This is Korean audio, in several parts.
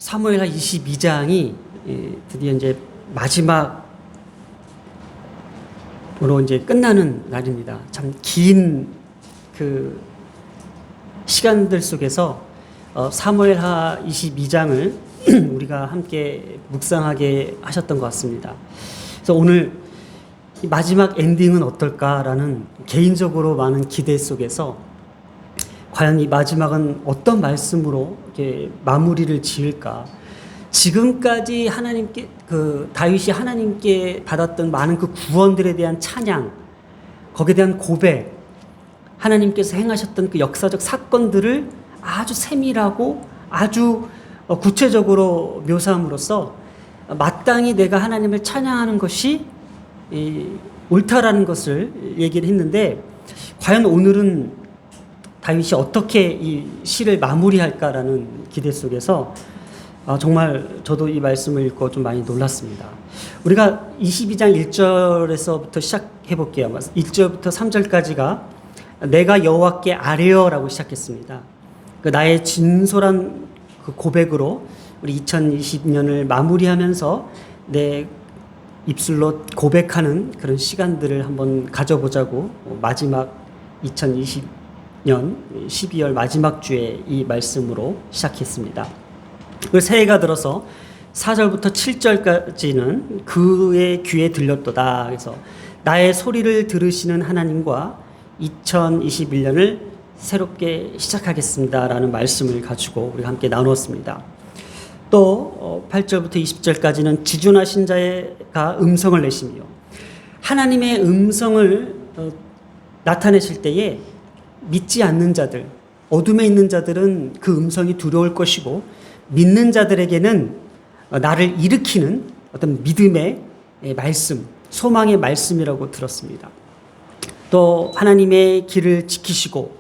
사무엘하 22장이 드디어 이제 마지막으로 이제 끝나는 날입니다. 참 긴 그 시간들 속에서 사무엘하 22장을 우리가 함께 묵상하게 하셨던 것 같습니다. 그래서 오늘 이 마지막 엔딩은 어떨까라는 개인적으로 많은 기대 속에서 과연 이 마지막은 어떤 말씀으로 이렇게 마무리를 지을까? 지금까지 하나님께 다윗이 하나님께 받았던 많은 그 구원들에 대한 찬양, 거기에 대한 고백, 하나님께서 행하셨던 그 역사적 사건들을 아주 세밀하고 아주 구체적으로 묘사함으로써 마땅히 내가 하나님을 찬양하는 것이 옳다라는 것을 얘기를 했는데, 과연 오늘은 다윗이 어떻게 이 시를 마무리할까라는 기대 속에서 정말 저도 이 말씀을 읽고 좀 많이 놀랐습니다. 우리가 22장 1절에서부터 시작해 볼게요. 1절부터 3절까지가 내가 여호와께 아뢰어라고 시작했습니다. 나의 진솔한 그 고백으로 우리 2020년을 마무리하면서 내 입술로 고백하는 그런 시간들을 한번 가져보자고 마지막 2020년 12월 마지막 주에 이 말씀으로 시작했습니다. 새해가 들어서 4절부터 7절까지는 그의 귀에 들렸도다. 그래서 나의 소리를 들으시는 하나님과 2021년을 새롭게 시작하겠습니다라는 말씀을 가지고 우리가 함께 나누었습니다. 또 8절부터 20절까지는 지존하신 자가 음성을 내시며, 하나님의 음성을 나타내실 때에 믿지 않는 자들, 어둠에 있는 자들은 그 음성이 두려울 것이고, 믿는 자들에게는 나를 일으키는 어떤 믿음의 말씀, 소망의 말씀이라고 들었습니다. 또 하나님의 길을 지키시고,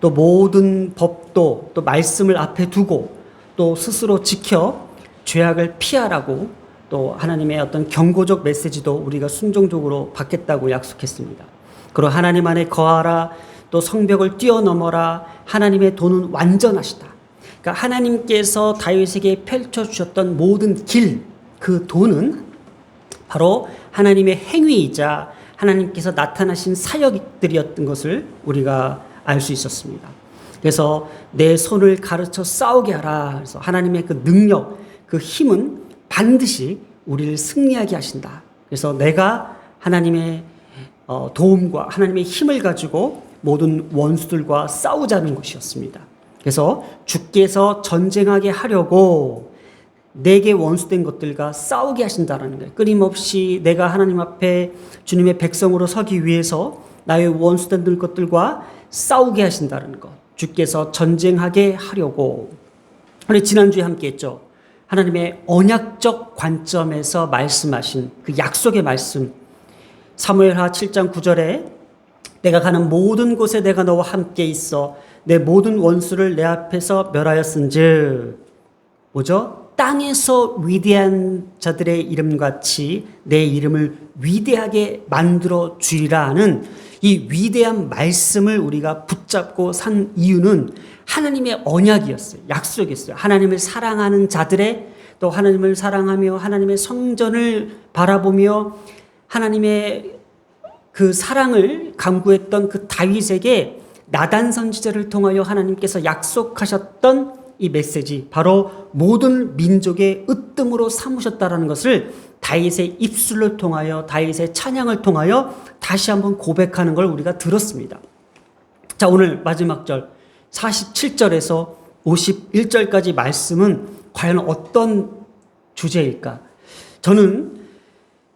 또 모든 법도 또 말씀을 앞에 두고, 또 스스로 지켜 죄악을 피하라고, 또 하나님의 어떤 경고적 메시지도 우리가 순종적으로 받겠다고 약속했습니다. 그리고 하나님 안에 거하라, 또 성벽을 뛰어넘어라, 하나님의 도는 완전하시다. 그러니까 하나님께서 다윗에게 펼쳐주셨던 모든 길, 그 도는 바로 하나님의 행위이자 하나님께서 나타나신 사역들이었던 것을 우리가 알 수 있었습니다. 그래서 내 손을 가르쳐 싸우게 하라. 그래서 하나님의 그 능력, 그 힘은 반드시 우리를 승리하게 하신다. 그래서 내가 하나님의 도움과 하나님의 힘을 가지고 모든 원수들과 싸우자는 것이었습니다. 그래서 주께서 전쟁하게 하려고 내게 원수된 것들과 싸우게 하신다라는 거예요. 끊임없이 내가 하나님 앞에 주님의 백성으로 서기 위해서 나의 원수된 것들과 싸우게 하신다는 것. 주께서 전쟁하게 하려고. 우리 지난주에 함께 했죠. 하나님의 언약적 관점에서 말씀하신 그 약속의 말씀. 사무엘하 7장 9절에 내가 가는 모든 곳에 내가 너와 함께 있어 내 모든 원수를 내 앞에서 멸하였은즉, 뭐죠? 땅에서 위대한 자들의 이름같이 내 이름을 위대하게 만들어 주리라 하는 이 위대한 말씀을 우리가 붙잡고 산 이유는 하나님의 언약이었어요. 약속이었어요. 하나님을 사랑하는 자들의, 또 하나님을 사랑하며 하나님의 성전을 바라보며 하나님의 그 사랑을 강구했던 그 다윗에게 나단 선지자를 통하여 하나님께서 약속하셨던 이 메시지, 바로 모든 민족의 으뜸으로 삼으셨다라는 것을 다윗의 입술을 통하여, 다윗의 찬양을 통하여 다시 한번 고백하는 걸 우리가 들었습니다. 자, 오늘 마지막 절 47절에서 51절까지 말씀은 과연 어떤 주제일까? 저는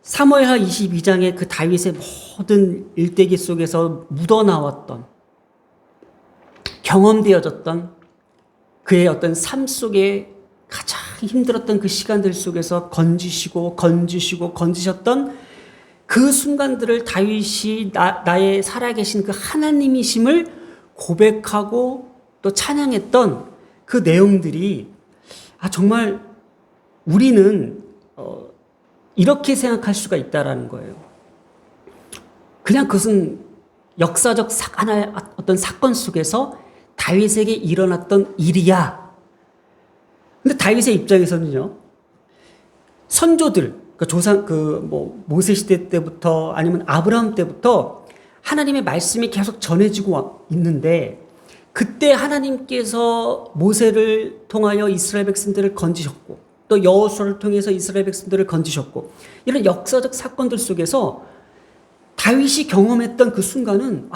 사무엘하 22장의 그 다윗의 모든 일대기 속에서 묻어나왔던, 경험되어졌던 그의 어떤 삶 속에 가장 힘들었던 그 시간들 속에서 건지셨던 그 순간들을 다윗이 나의 살아계신 그 하나님이심을 고백하고 또 찬양했던 그 내용들이 정말 우리는 이렇게 생각할 수가 있다라는 거예요. 그냥 그것은 역사적 하나의 어떤 사건 속에서 다윗에게 일어났던 일이야 근데 다윗의 입장에서는요, 선조들, 그 조상, 모세 시대 때부터 아니면 아브라함 때부터 하나님의 말씀이 계속 전해지고 있는데, 그때 하나님께서 모세를 통하여 이스라엘 백성들을 건지셨고, 또 여호수아를 통해서 이스라엘 백성들을 건지셨고, 이런 역사적 사건들 속에서 다윗이 경험했던 그 순간은,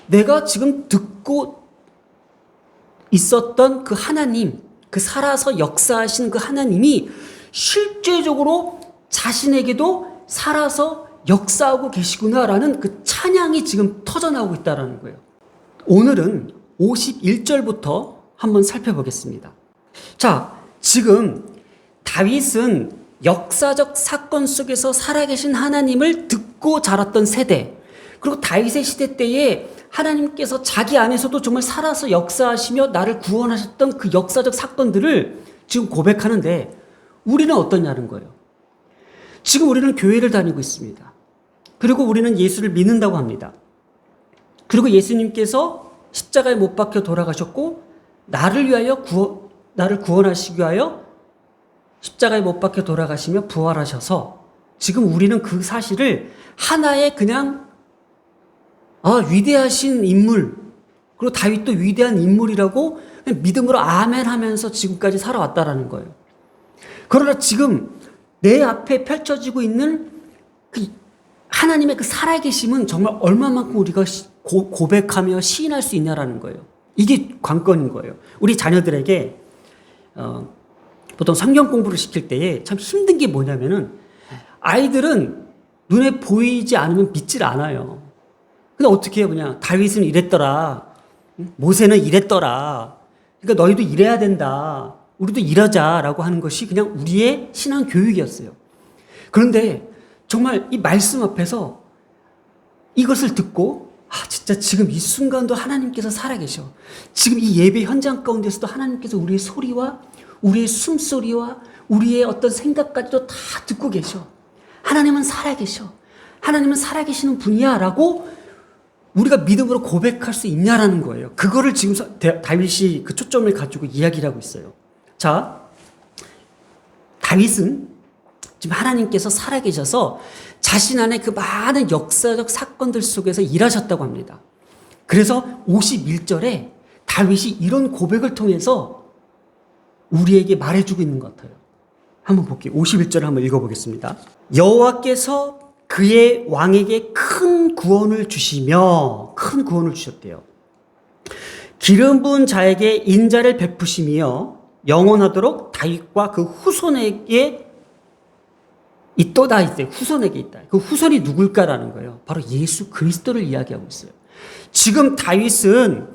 내가 지금 듣고 있었던 그 하나님, 그 살아서 역사하신 그 하나님이 실제적으로 자신에게도 살아서 역사하고 계시구나라는 그 찬양이 지금 터져나오고 있다는 거예요. 오늘은 51절부터 한번 살펴보겠습니다. 자, 지금 다윗은 역사적 사건 속에서 살아계신 하나님을 듣고 자랐던 세대, 그리고 다윗의 시대 때에 하나님께서 자기 안에서도 정말 살아서 역사하시며 나를 구원하셨던 그 역사적 사건들을 지금 고백하는데, 우리는 어떠냐는 거예요. 지금 우리는 교회를 다니고 있습니다. 그리고 우리는 예수를 믿는다고 합니다. 그리고 예수님께서 십자가에 못 박혀 돌아가셨고, 나를 구원하시기 위하여 십자가에 못 박혀 돌아가시며 부활하셔서, 지금 우리는 그 사실을 하나의 그냥 위대하신 인물, 그리고 다윗도 위대한 인물이라고 믿음으로 아멘 하면서 지금까지 살아왔다라는 거예요. 그러나 지금 내 앞에 펼쳐지고 있는 그 하나님의 그 살아계심은 정말 얼마만큼 우리가 고백하며 시인할 수 있냐라는 거예요. 이게 관건인 거예요. 우리 자녀들에게 보통 성경 공부를 시킬 때에 참 힘든 게 뭐냐면은, 아이들은 눈에 보이지 않으면 믿질 않아요. 근데 어떻게 해요? 그냥 다윗은 이랬더라, 모세는 이랬더라, 그러니까 너희도 이래야 된다, 우리도 이러자라고 하는 것이 그냥 우리의 신앙 교육이었어요. 그런데 정말 이 말씀 앞에서 이것을 듣고, 진짜 지금 이 순간도 하나님께서 살아계셔. 지금 이 예배 현장 가운데서도 하나님께서 우리의 소리와 우리의 숨소리와 우리의 어떤 생각까지도 다 듣고 계셔. 하나님은 살아계셔. 하나님은 살아계시는 분이야 라고 우리가 믿음으로 고백할 수 있냐라는 거예요. 그거를 지금 다윗이 그 초점을 가지고 이야기를 하고 있어요. 자, 다윗은 지금 하나님께서 살아계셔서 자신 안에 그 많은 역사적 사건들 속에서 일하셨다고 합니다. 그래서 51절에 다윗이 이런 고백을 통해서 우리에게 말해주고 있는 것 같아요. 한번 볼게요. 51절을 한번 읽어보겠습니다. 여호와께서 그의 왕에게 큰 구원을 주시며, 큰 구원을 주셨대요. 기름 부은 자에게 인자를 베푸시며 영원하도록 다윗과 그 후손에게 있도다. 후손에게 있다. 그 후손이 누굴까라는 거예요. 바로 예수 그리스도를 이야기하고 있어요. 지금 다윗은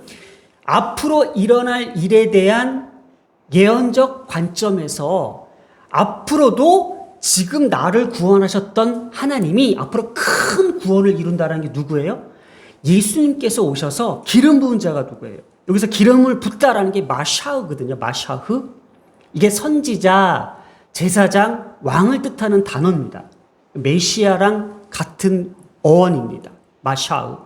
앞으로 일어날 일에 대한 예언적 관점에서 앞으로도 지금 나를 구원하셨던 하나님이 앞으로 큰 구원을 이룬다는 게 누구예요? 예수님께서 오셔서 기름 부은 자가 누구예요? 여기서 기름을 붓다라는 게 마샤흐거든요. 마샤흐. 이게 선지자, 제사장, 왕을 뜻하는 단어입니다. 메시아랑 같은 어원입니다. 마샤흐.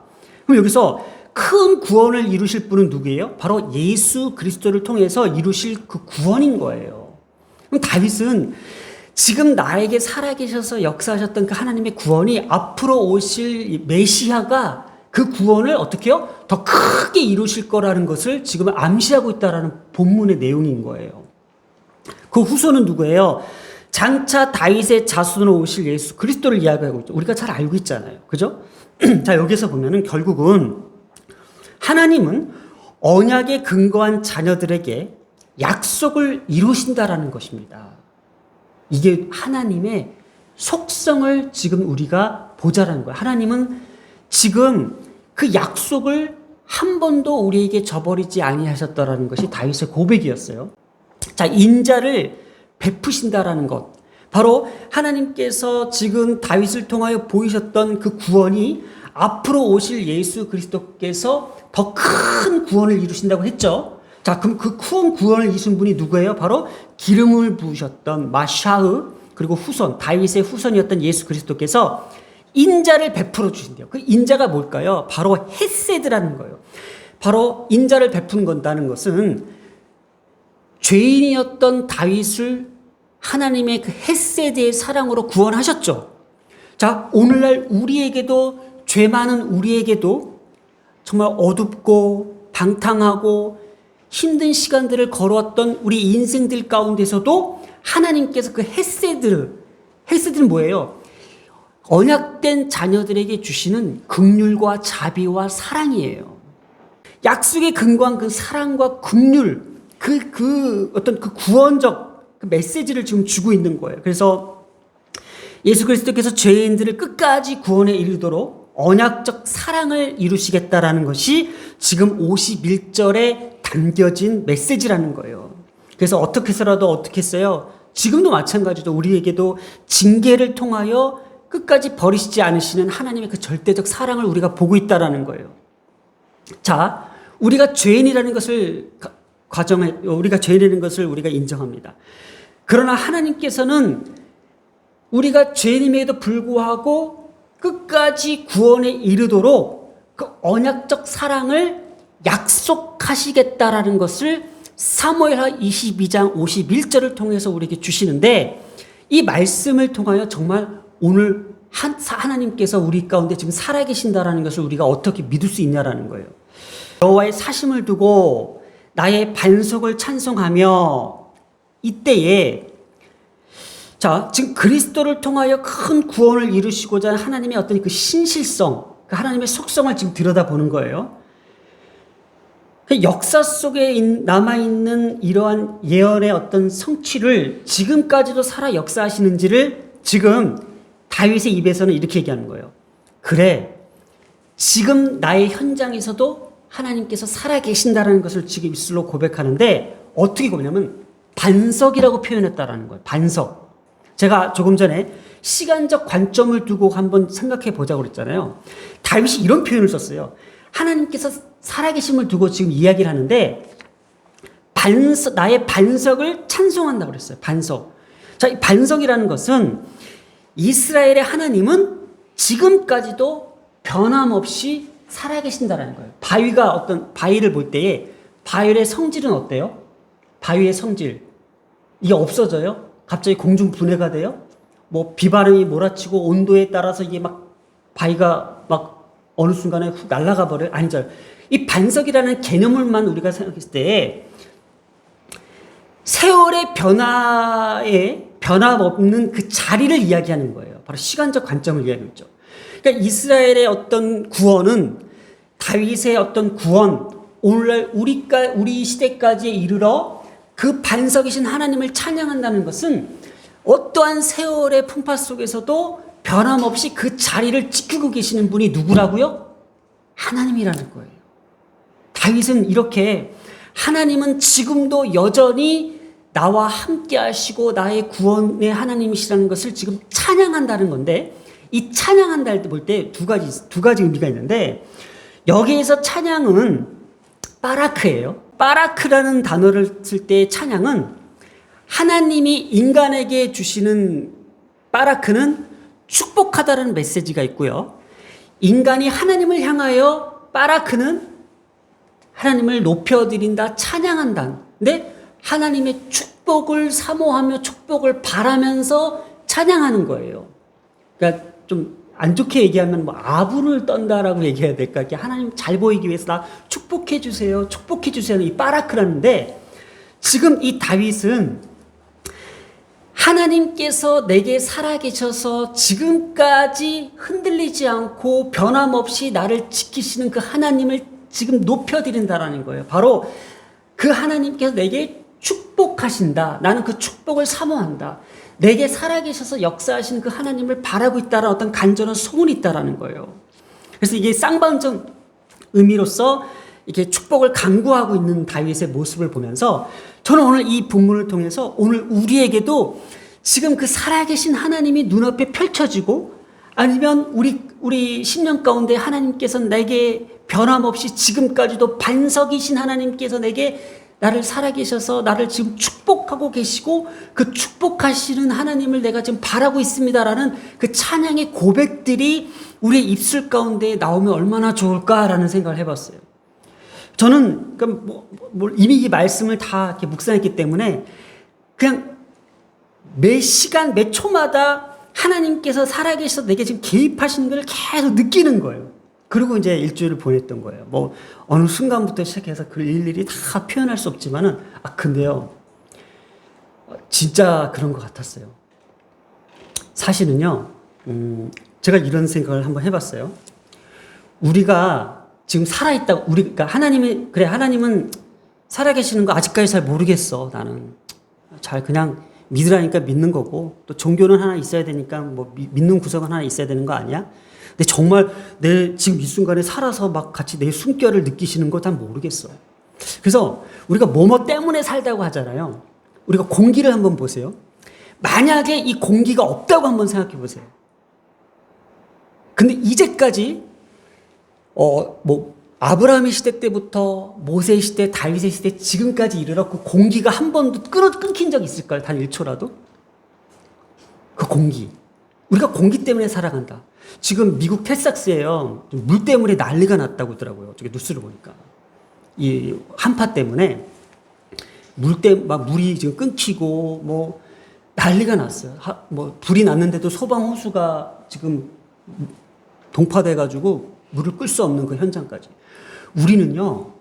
그럼 여기서 큰 구원을 이루실 분은 누구예요? 바로 예수 그리스도를 통해서 이루실 그 구원인 거예요. 그럼 다윗은 지금 나에게 살아계셔서 역사하셨던 그 하나님의 구원이 앞으로 오실 메시아가 그 구원을 어떻게 해요? 더 크게 이루실 거라는 것을 지금 암시하고 있다는 본문의 내용인 거예요. 그 후손은 누구예요? 장차 다윗의 자손으로 오실 예수 그리스도를 이야기하고 있죠. 우리가 잘 알고 있잖아요. 그죠? 자, 여기서 보면은 결국은 하나님은 언약에 근거한 자녀들에게 약속을 이루신다라는 것입니다. 이게 하나님의 속성을 지금 우리가 보자라는 거예요. 하나님은 지금 그 약속을 한 번도 우리에게 저버리지 아니하셨다라는 것이 다윗의 고백이었어요. 자, 인자를 베푸신다라는 것. 바로 하나님께서 지금 다윗을 통하여 보이셨던 그 구원이 앞으로 오실 예수 그리스도께서 더 큰 구원을 이루신다고 했죠. 자, 그럼 그 큰 구원을 이루신 분이 누구예요? 바로 기름을 부으셨던 마샤흐, 그리고 후손, 다윗의 후손이었던 예수 그리스도께서 인자를 베풀어 주신대요. 그 인자가 뭘까요? 바로 헤세드라는 거예요. 바로 인자를 베푸는 건다는 것은 죄인이었던 다윗을 하나님의 그 헤세드의 사랑으로 구원하셨죠. 자, 오늘날 우리에게도, 죄 많은 우리에게도 정말 어둡고 방탕하고 힘든 시간들을 걸어왔던 우리 인생들 가운데서도 하나님께서 그 헤세드는 뭐예요? 언약된 자녀들에게 주시는 긍휼과 자비와 사랑이에요. 약속에 근거한 그 사랑과 긍휼, 어떤 그 구원적 그 메시지를 지금 주고 있는 거예요. 그래서 예수 그리스도께서 죄인들을 끝까지 구원에 이르도록 언약적 사랑을 이루시겠다라는 것이 지금 51절에 담겨진 메시지라는 거예요. 그래서 어떻게 해서라도 어떻게 했어요? 지금도 마찬가지로 우리에게도 징계를 통하여 끝까지 버리시지 않으시는 하나님의 그 절대적 사랑을 우리가 보고 있다라는 거예요. 자, 우리가 죄인이라는 것을 우리가 죄인이라는 것을 우리가 인정합니다. 그러나 하나님께서는 우리가 죄인임에도 불구하고 끝까지 구원에 이르도록 그 언약적 사랑을 약속하시겠다라는 것을 사무엘하 22장 51절을 통해서 우리에게 주시는데, 이 말씀을 통하여 정말 오늘 하나님께서 우리 가운데 지금 살아계신다라는 것을 우리가 어떻게 믿을 수 있냐라는 거예요. 여호와의 사심을 두고 나의 반석을 찬송하며, 이때에 자, 지금 그리스도를 통하여 큰 구원을 이루시고자 하는 하나님의 어떤 그 신실성, 그 하나님의 속성을 지금 들여다보는 거예요. 역사 속에 남아있는 이러한 예언의 어떤 성취를 지금까지도 살아 역사하시는지를 지금 다윗의 입에서는 이렇게 얘기하는 거예요. 그래, 지금 나의 현장에서도 하나님께서 살아계신다는 것을 지금 입술로 고백하는데, 어떻게 고백하냐면 반석이라고 표현했다라는 거예요. 반석. 제가 조금 전에 시간적 관점을 두고 한번 생각해 보자고 그랬잖아요. 다윗이 이런 표현을 썼어요. 하나님께서 살아계심을 두고 지금 이야기를 하는데, 나의 반석을 찬송한다고 그랬어요. 반석. 자, 이 반석이라는 것은 이스라엘의 하나님은 지금까지도 변함없이 살아계신다라는 거예요. 바위를 볼 때에 바위의 성질은 어때요? 바위의 성질. 이게 없어져요? 갑자기 공중 분해가 돼요? 뭐 비바람이 몰아치고 온도에 따라서 이게 막 바위가 막 어느 순간에 훅 날아가 버려요? 아니죠. 이 반석이라는 개념을만 우리가 생각했을 때 세월의 변화에 변함없는 그 자리를 이야기하는 거예요. 바로 시간적 관점을 이야기하고 있죠. 그러니까 이스라엘의 어떤 구원은, 다윗의 어떤 구원, 오늘날 우리 시대까지 이르러 그 반석이신 하나님을 찬양한다는 것은 어떠한 세월의 풍파 속에서도 변함없이 그 자리를 지키고 계시는 분이 누구라고요? 하나님이라는 거예요. 다윗은 이렇게, 하나님은 지금도 여전히 나와 함께 하시고 나의 구원의 하나님이시라는 것을 지금 찬양한다는 건데, 이 찬양한다 할 때 볼 때 두 가지 의미가 있는데, 여기에서 찬양은 바라크예요. 바라크라는 단어를 쓸 때 찬양은, 하나님이 인간에게 주시는 바라크는 축복하다라는 메시지가 있고요. 인간이 하나님을 향하여 바라크는 하나님을 높여드린다, 찬양한다. 근데 하나님의 축복을 사모하며 축복을 바라면서 찬양하는 거예요. 그러니까 좀 안 좋게 얘기하면 뭐 아부를 떤다라고 얘기해야 될까? 하나님 잘 보이기 위해서 나 축복해 주세요, 축복해 주세요. 이 바라크라는데, 지금 이 다윗은 하나님께서 내게 살아계셔서 지금까지 흔들리지 않고 변함없이 나를 지키시는 그 하나님을 지금 높여드린다라는 거예요. 바로 그 하나님께서 내게 축복하신다. 나는 그 축복을 사모한다. 내게 살아계셔서 역사하시는 그 하나님을 바라고 있다는 어떤 간절한 소원이 있다라는 거예요. 그래서 이게 쌍방적 의미로서 이렇게 축복을 강구하고 있는 다윗의 모습을 보면서, 저는 오늘 이 본문을 통해서 오늘 우리에게도 지금 그 살아계신 하나님이 눈앞에 펼쳐지고, 아니면 우리 심령 가운데 하나님께서 내게 변함없이 지금까지도 반석이신 하나님께서 내게 나를 살아계셔서 나를 지금 축복하고 계시고 그 축복하시는 하나님을 내가 지금 바라고 있습니다라는 그 찬양의 고백들이 우리의 입술 가운데 나오면 얼마나 좋을까라는 생각을 해봤어요. 저는 이미 이 말씀을 다 이렇게 묵상했기 때문에 그냥 매 시간 매 초마다 하나님께서 살아계셔서 내게 지금 개입하시는 걸 계속 느끼는 거예요. 그리고 이제 일주일을 보냈던 거예요. 뭐 어느 순간부터 시작해서 그 일일이 다 표현할 수 없지만은 근데요 진짜 그런 것 같았어요. 사실은요 제가 이런 생각을 한번 해봤어요. 우리가 지금 살아있다, 그러니까 하나님은 살아계시는 거 아직까지 잘 모르겠어. 나는 잘 그냥 믿으라니까 믿는 거고, 또 종교는 하나 있어야 되니까 뭐 믿는 구석은 하나 있어야 되는 거 아니야? 근데 정말 내 지금 이 순간에 살아서 막 같이 내 숨결을 느끼시는 거 난 모르겠어. 그래서 우리가 뭐뭐 때문에 살다고 하잖아요. 우리가 공기를 한번 보세요. 만약에 이 공기가 없다고 한번 생각해 보세요. 근데 이제까지 아브라함의 시대 때부터 모세 시대, 다윗의 시대, 지금까지 이르러 그 공기가 한 번도 끊긴 적 있을까요? 단 1초라도? 그 공기. 우리가 공기 때문에 살아간다. 지금 미국 텍사스에요. 물 때문에 난리가 났다고 하더라고요. 어떻게 뉴스를 보니까. 이 한파 때문에 물이 지금 끊기고 뭐 난리가 났어요. 불이 났는데도 소방 호수가 지금 동파돼가지고 물을 끌 수 없는 그 현장까지. 우리는요,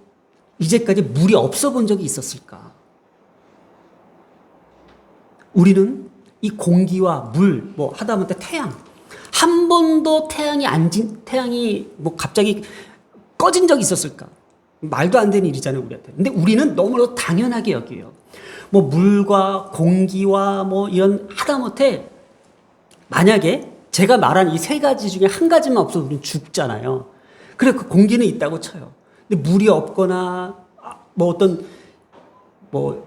이제까지 물이 없어 본 적이 있었을까? 우리는 이 공기와 물, 하다못해 태양, 한 번도 태양이 갑자기 꺼진 적이 있었을까? 말도 안 되는 일이잖아요, 우리한테. 근데 우리는 너무나도 당연하게 여겨요. 물과 공기와 이런 하다못해 만약에 제가 말한 이 세 가지 중에 한 가지만 없어도 우리는 죽잖아요. 그래, 그 공기는 있다고 쳐요. 근데 물이 없거나,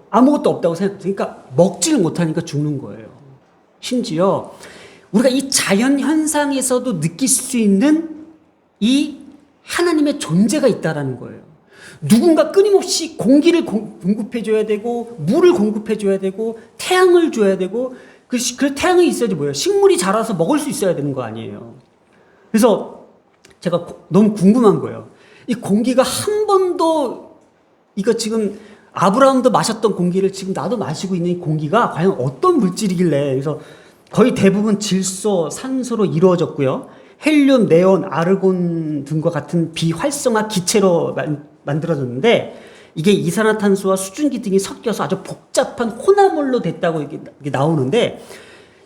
아무것도 없다고 그러니까 먹지를 못하니까 죽는 거예요. 심지어, 우리가 이 자연 현상에서도 느낄 수 있는 이 하나님의 존재가 있다라는 거예요. 누군가 끊임없이 공기를 공급해줘야 되고, 물을 공급해줘야 되고, 태양을 줘야 되고, 그 태양이 있어야지 뭐예요? 식물이 자라서 먹을 수 있어야 되는 거 아니에요. 그래서 제가 너무 궁금한 거예요. 이 공기가 한 번도, 이거 지금 아브라함도 마셨던 공기를 지금 나도 마시고 있는 이 공기가 과연 어떤 물질이길래, 그래서 거의 대부분 질소, 산소로 이루어졌고요. 헬륨, 네온, 아르곤 등과 같은 비활성화 기체로 만들어졌는데, 이게 이산화탄소와 수증기 등이 섞여서 아주 복잡한 혼합물로 됐다고 이게 나오는데,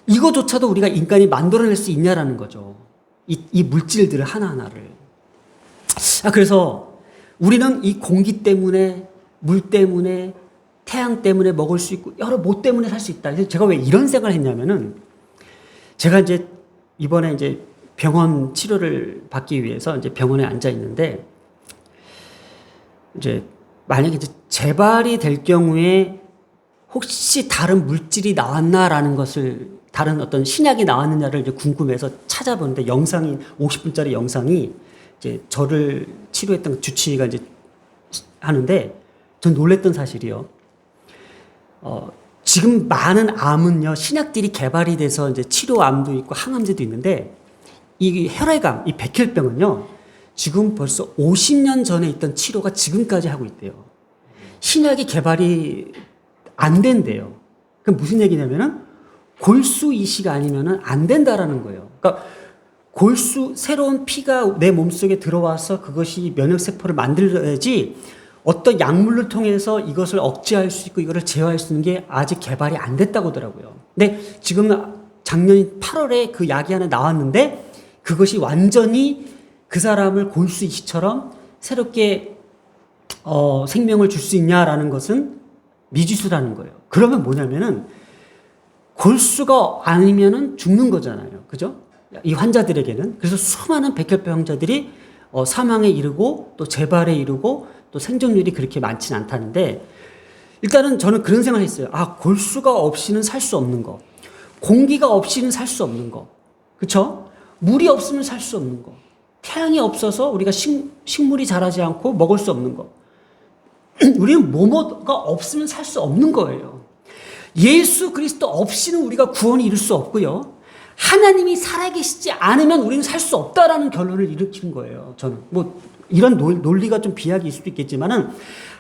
이거조차도 우리가 인간이 만들어낼 수 있냐라는 거죠. 이 물질들을 하나하나를. 그래서 우리는 이 공기 때문에, 물 때문에, 태양 때문에 먹을 수 있고, 여러 뭐 때문에 살 수 있다. 그래서 제가 왜 이런 생각을 했냐면은, 제가 이번에 병원 치료를 받기 위해서 병원에 앉아 있는데, 만약에 재발이 될 경우에 혹시 다른 물질이 나왔나라는 것을, 다른 어떤 신약이 나왔느냐를 궁금해서 찾아보는데, 50분짜리 영상이 저를 치료했던 주치의가 하는데, 전 놀랬던 사실이요. 지금 많은 암은요, 신약들이 개발이 돼서 치료암도 있고 항암제도 있는데, 이 혈액암, 이 백혈병은요, 지금 벌써 50년 전에 있던 치료가 지금까지 하고 있대요. 신약이 개발이 안 된대요. 그럼 무슨 얘기냐면은 골수 이식 아니면은 안 된다라는 거예요. 그러니까 새로운 피가 내 몸속에 들어와서 그것이 면역세포를 만들어야지 어떤 약물을 통해서 이것을 억제할 수 있고 이거를 제어할 수 있는 게 아직 개발이 안 됐다고 하더라고요. 근데 지금 작년 8월에 그 약이 하나 나왔는데 그것이 완전히 그 사람을 골수 이식처럼 새롭게 생명을 줄 수 있냐라는 것은 미지수라는 거예요. 그러면 뭐냐면은 골수가 아니면은 죽는 거잖아요. 그죠? 이 환자들에게는. 그래서 수많은 백혈병 환자들이 사망에 이르고 또 재발에 이르고 또 생존율이 그렇게 많지는 않다는데, 일단은 저는 그런 생각을 했어요. 골수가 없이는 살 수 없는 거. 공기가 없이는 살 수 없는 거. 그쵸? 물이 없으면 살 수 없는 거. 태양이 없어서 우리가 식물이 자라지 않고 먹을 수 없는 거. 우리는 뭐뭐가 없으면 살 수 없는 거예요. 예수 그리스도 없이는 우리가 구원이 이룰 수 없고요. 하나님이 살아계시지 않으면 우리는 살 수 없다라는 결론을 일으키는 거예요. 저는 뭐 이런 논리가 좀 비약일 수도 있겠지만은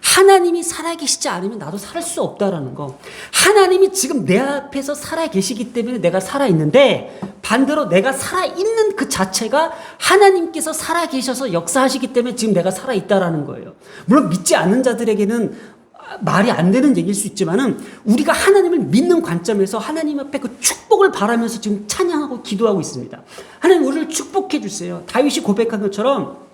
하나님이 살아계시지 않으면 나도 살 수 없다라는 거. 하나님이 지금 내 앞에서 살아계시기 때문에 내가 살아있는데 반대로 내가 살아있는 그 자체가 하나님께서 살아계셔서 역사하시기 때문에 지금 내가 살아있다라는 거예요. 물론 믿지 않는 자들에게는 말이 안 되는 얘기일 수 있지만은 우리가 하나님을 믿는 관점에서 하나님 앞에 그 축복을 바라면서 지금 찬양하고 기도하고 있습니다. 하나님 우리를 축복해 주세요. 다윗이 고백한 것처럼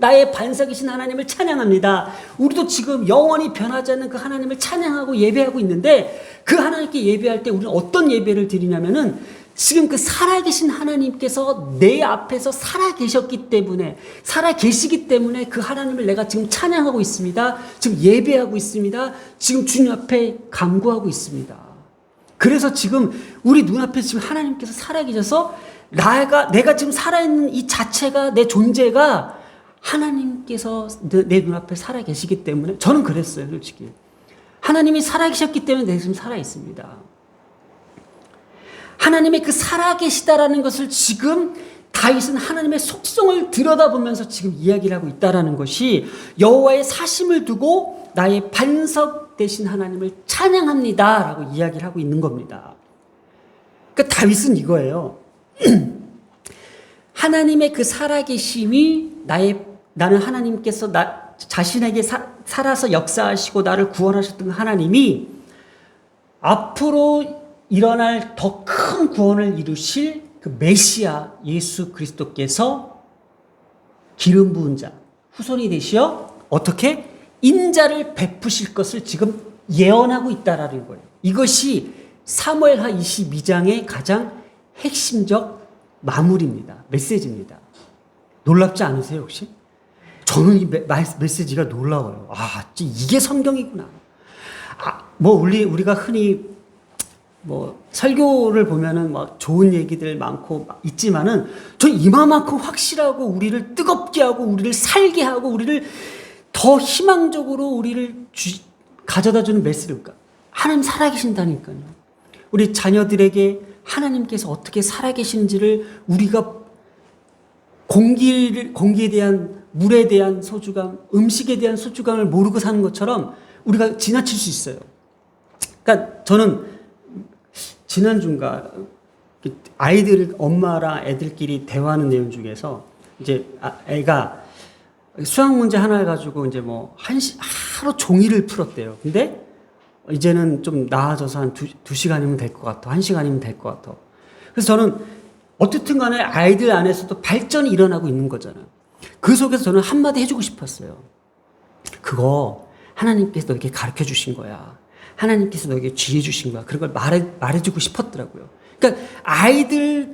나의 반석이신 하나님을 찬양합니다. 우리도 지금 영원히 변하지 않는 그 하나님을 찬양하고 예배하고 있는데 그 하나님께 예배할 때 우리는 어떤 예배를 드리냐면은 지금 그 살아계신 하나님께서 내 앞에서 살아계셨기 때문에 살아계시기 때문에 그 하나님을 내가 지금 찬양하고 있습니다. 지금 예배하고 있습니다. 지금 주님 앞에 간구하고 있습니다. 그래서 지금 우리 눈앞에 지금 하나님께서 살아계셔서 내가 지금 살아있는 이 자체가 내 존재가 하나님께서 내 눈앞에 살아계시기 때문에 저는 그랬어요. 솔직히 하나님이 살아계셨기 때문에 내가 지금 살아있습니다. 하나님의 그 살아계시다라는 것을 지금 다윗은 하나님의 속성을 들여다보면서 지금 이야기를 하고 있다라는 것이 여호와의 사심을 두고 나의 반석 되신 하나님을 찬양합니다라고 이야기를 하고 있는 겁니다. 그러니까 다윗은 이거예요. 하나님의 그 살아계심이 나는 하나님께서 나 자신에게 살아서 역사하시고 나를 구원하셨던 하나님이 앞으로 일어날 더 큰 구원을 이루실 그 메시아 예수 그리스도께서 기름 부은 자 후손이 되시어 어떻게 인자를 베푸실 것을 지금 예언하고 있다라는 거예요. 이것이 사무엘하 22장의 가장 핵심적 마무리입니다. 메시지입니다. 놀랍지 않으세요 혹시? 저는 이 메시지가 놀라워요. 아, 이게 성경이구나. 뭐 우리가 흔히 뭐 설교를 보면은 막 좋은 얘기들 많고 있지만은 저 이만큼 확실하고 우리를 뜨겁게 하고 우리를 살게 하고 우리를 더 희망적으로 우리를 가져다 주는 메시지가 하나님 살아계신다니까요. 우리 자녀들에게 하나님께서 어떻게 살아계신지를 우리가 공기에 대한 물에 대한 소중함, 음식에 대한 소중함을 모르고 사는 것처럼 우리가 지나칠 수 있어요. 그러니까 저는 지난주인가 아이들 엄마랑 애들끼리 대화하는 내용 중에서 이제 애가 수학 문제 하나를 가지고 이제 뭐 하루 종일을 풀었대요. 근데 이제는 좀 나아져서 한 2시간이면 될 것 같아. 1시간이면 될 것 같아. 그래서 저는 어쨌든 간에 아이들 안에서도 발전이 일어나고 있는 거잖아요. 그 속에서 저는 한마디 해주고 싶었어요. 그거 하나님께서 너에게 가르쳐 주신 거야. 하나님께서 너에게 지혜 주신 거야. 그런 걸 말해주고 싶었더라고요. 그러니까 아이들이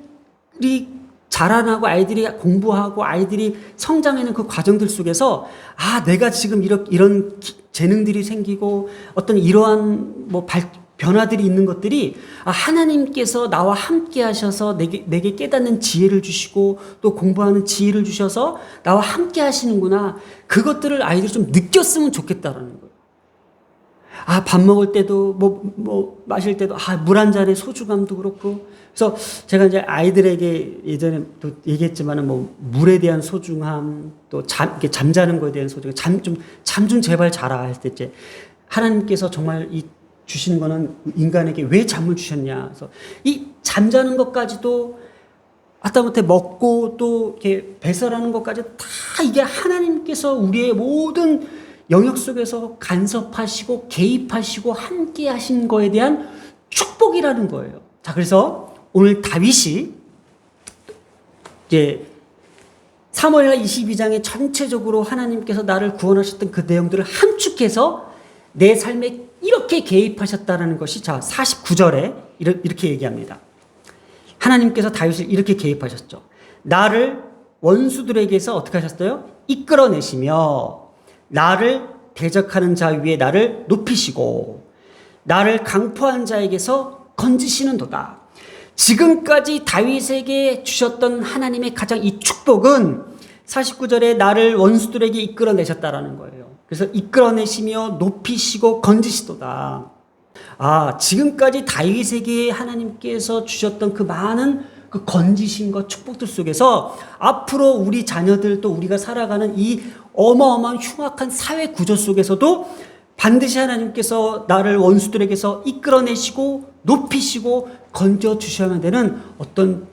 자라나고 아이들이 공부하고 아이들이 성장하는 그 과정들 속에서 내가 지금 이런 재능들이 생기고 어떤 이러한 변화들이 있는 것들이 하나님께서 나와 함께 하셔서 내게 깨닫는 지혜를 주시고 또 공부하는 지혜를 주셔서 나와 함께 하시는구나. 그것들을 아이들이 좀 느꼈으면 좋겠다라는 거예요. 밥 먹을 때도 마실 때도 물 한 잔의 소중함도 그렇고. 그래서 제가 이제 아이들에게 예전에 또 얘기했지만은 물에 대한 소중함 또 잠자는 거에 대한 소중함 잠 좀 제발 자라 할 때 이제 하나님께서 정말 주시는 거는 인간에게 왜 잠을 주셨냐. 그래서 이 잠자는 것까지도 하다못해 먹고 또 이렇게 배설하는 것까지 다 이게 하나님께서 우리의 모든 영역 속에서 간섭하시고 개입하시고 함께 하신 거에 대한 축복이라는 거예요. 자, 그래서 오늘 다윗이 이제 사무엘하 22장에 전체적으로 하나님께서 나를 구원하셨던 그 내용들을 함축해서 내 삶에 이렇게 개입하셨다는 것이 49절에 이렇게 얘기합니다. 하나님께서 다윗을 이렇게 개입하셨죠. 나를 원수들에게서 어떻게 하셨어요? 이끌어내시며 나를 대적하는 자 위에 나를 높이시고 나를 강포한 자에게서 건지시는도다. 지금까지 다윗에게 주셨던 하나님의 가장 이 축복은 49절에 나를 원수들에게 이끌어내셨다라는 거예요. 그래서 이끌어내시며 높이시고 건지시도다. 지금까지 다윗에게 하나님께서 주셨던 그 많은 그 건지심과 축복들 속에서 앞으로 우리 자녀들 또 우리가 살아가는 이 어마어마한 흉악한 사회 구조 속에서도 반드시 하나님께서 나를 원수들에게서 이끌어내시고 높이시고 건져주셔야만 되는 어떤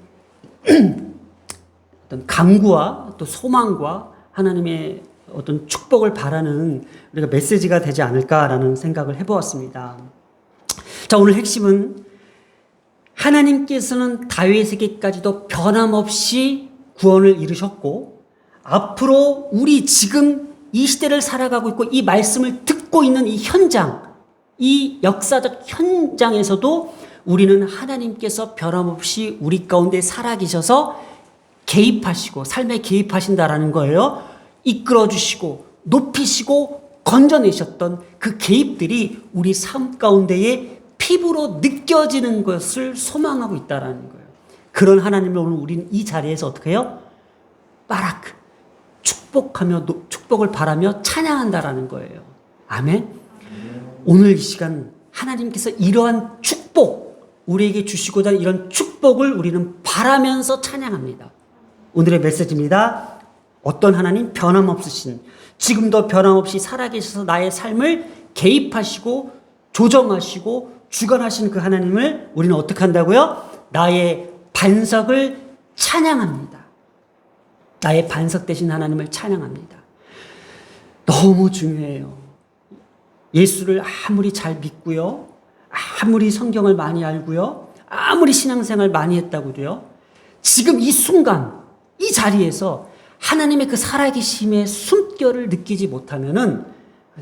강구와 또 소망과 하나님의 어떤 축복을 바라는 우리가 메시지가 되지 않을까라는 생각을 해보았습니다. 자, 오늘 핵심은 하나님께서는 다윗에게까지도 변함없이 구원을 이루셨고 앞으로 우리 지금 이 시대를 살아가고 있고 이 말씀을 듣고 있는 이 현장, 이 역사적 현장에서도 우리는 하나님께서 변함없이 우리 가운데 살아계셔서 개입하시고 삶에 개입하신다라는 거예요. 이끌어주시고 높이시고 건져내셨던 그 개입들이 우리 삶 가운데에 피부로 느껴지는 것을 소망하고 있다는 거예요. 그런 하나님을 오늘 우리는 이 자리에서 어떻게 해요? 바라크, 축복하며 축복을 바라며 찬양한다라는 거예요. 아멘. 오늘 이 시간 하나님께서 이러한 축복, 우리에게 주시고자 하는 이런 축복을 우리는 바라면서 찬양합니다. 오늘의 메시지입니다. 어떤 하나님? 변함없으신, 지금도 변함없이 살아계셔서 나의 삶을 개입하시고 조정하시고 주관하시는 그 하나님을 우리는 어떻게 한다고요? 나의 반석을 찬양합니다. 나의 반석 되신 하나님을 찬양합니다. 너무 중요해요. 예수를 아무리 잘 믿고요, 아무리 성경을 많이 알고요, 아무리 신앙생활 많이 했다고도요, 지금 이 순간 이 자리에서 하나님의 그 살아계심의 숨결을 느끼지 못하면은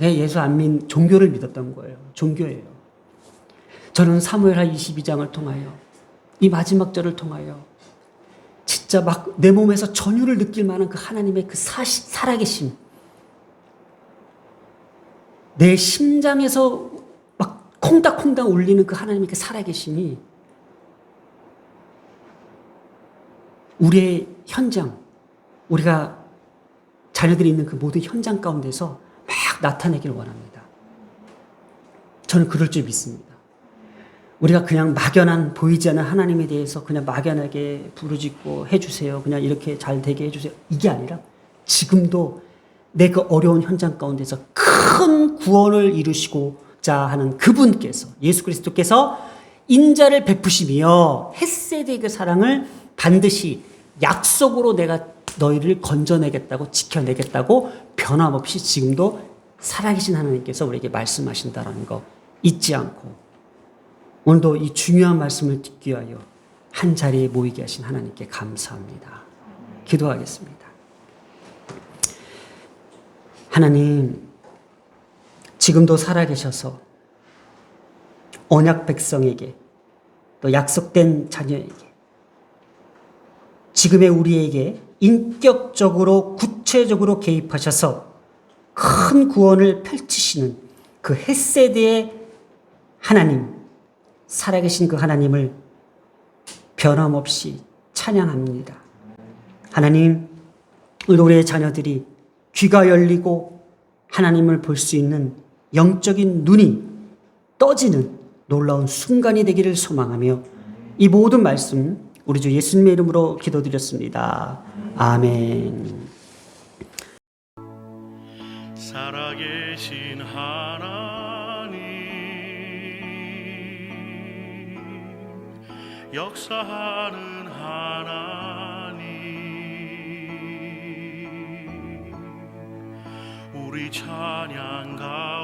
예수 안 믿는 종교를 믿었던 거예요. 종교예요. 저는 사무엘하 22장을 통하여 이 마지막 절을 통하여 진짜 막 내 몸에서 전율을 느낄 만한 그 하나님의 그 살아계심, 내 심장에서 막 콩닥콩닥 울리는 그 하나님의 그 살아계심이 우리의 현장, 우리가 자녀들이 있는 그 모든 현장 가운데서 막 나타내기를 원합니다. 저는 그럴 줄 믿습니다. 우리가 그냥 막연한 보이지 않는 하나님에 대해서 그냥 막연하게 부르짖고 해주세요, 그냥 이렇게 잘 되게 해주세요, 이게 아니라 지금도 내 그 어려운 현장 가운데서 큰 구원을 이루시고자 하는 그분께서, 예수 그리스도께서 인자를 베푸시며 헷세대의 그 사랑을 반드시 약속으로 내가 너희를 건져내겠다고 지켜내겠다고 변함없이 지금도 살아계신 하나님께서 우리에게 말씀하신다는 거 잊지 않고 오늘도 이 중요한 말씀을 듣기 위하여 한 자리에 모이게 하신 하나님께 감사합니다. 기도하겠습니다. 하나님, 지금도 살아계셔서 언약 백성에게 또 약속된 자녀에게 지금의 우리에게 인격적으로 구체적으로 개입하셔서 큰 구원을 펼치시는 그 헷세대의 하나님, 살아계신 그 하나님을 변함없이 찬양합니다. 하나님, 우리의 자녀들이 귀가 열리고 하나님을 볼 수 있는 영적인 눈이 떠지는 놀라운 순간이 되기를 소망하며 이 모든 말씀 우리 주 예수님의 이름으로 기도드렸습니다. 아멘. 살아계신 하나님, 역사하는 하나님, 우리 찬양 가운데